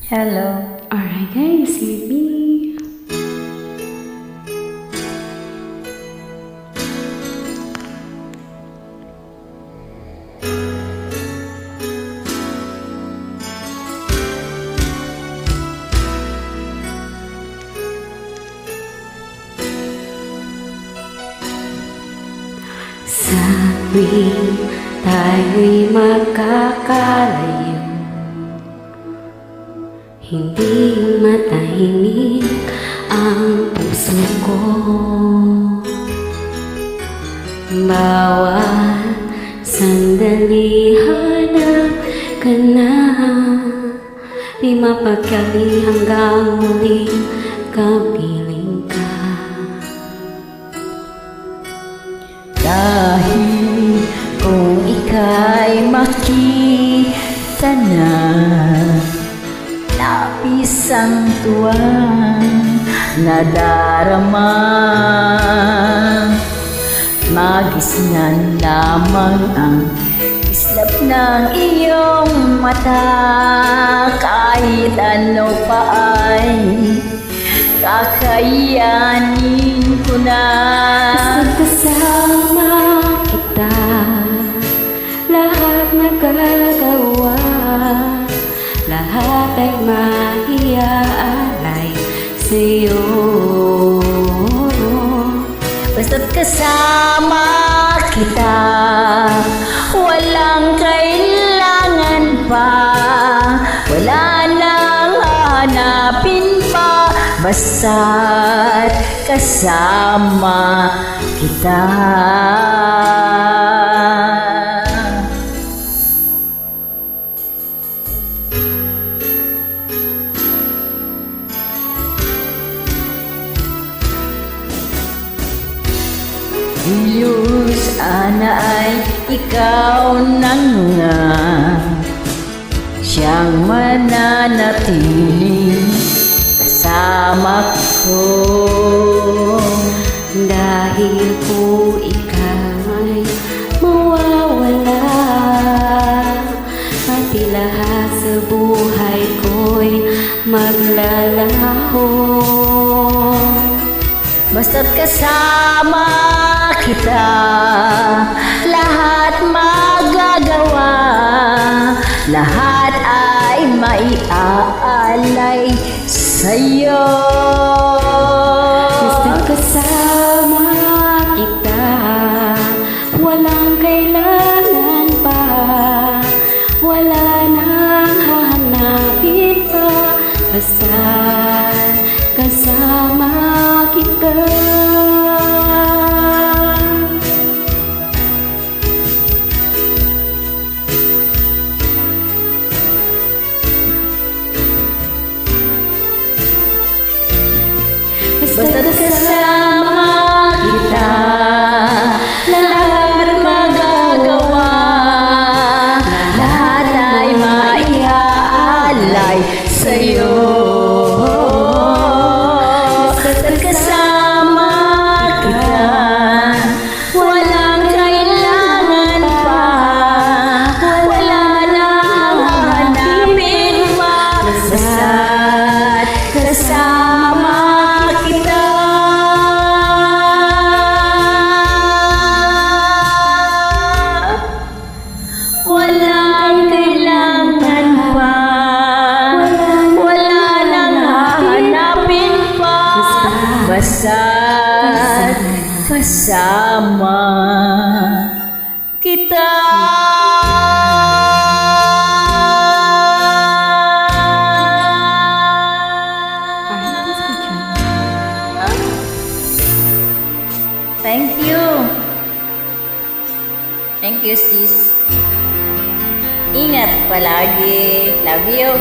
Hello. Alright guys, hear me. Sa tuwing tayo'y magkakalayo, hindi matahimik ang puso ko. Bawat sandali hanap ka na, di mapagkali hanggang muling kapiling ka. Dahil kung ika'y makita na, labis ang tuwang nadarama. Magisnan lamang ang islap ng iyong mata. Kahit ano pa ay kakayanin ko na. Basta kasama kita, lahat nagagawa, lahat ay maiaalay sa'yo. Basta't kasama kita, walang kailangan pa, wala nang hanapin pa. Basta't kasama kita. Diyos, sana ay ikaw na nga siyang mananatili kasama ko. Dahil kung ika'y mawawala, pati lahat sa buhay ko'y maglalaho. Basta't kasama kita, lahat magagawa, lahat ay maiaalay sa'yo. Basta't kasama kita, walang kailangan pa, wala nang hahanapin pa. Basta't kasama kita. Basta't kasama kita, lahat magagawa, lahat ay maiaalay sa'yo. Basta't kasama kita, walang kailangan pa, wala nang hahanapin pa. Basta't kasama kita. Walang kailangan pa, wala nang hahanapin pa. Basta't kasama kita. Thank you. Thank you, sis. Ingat palagi. Love you.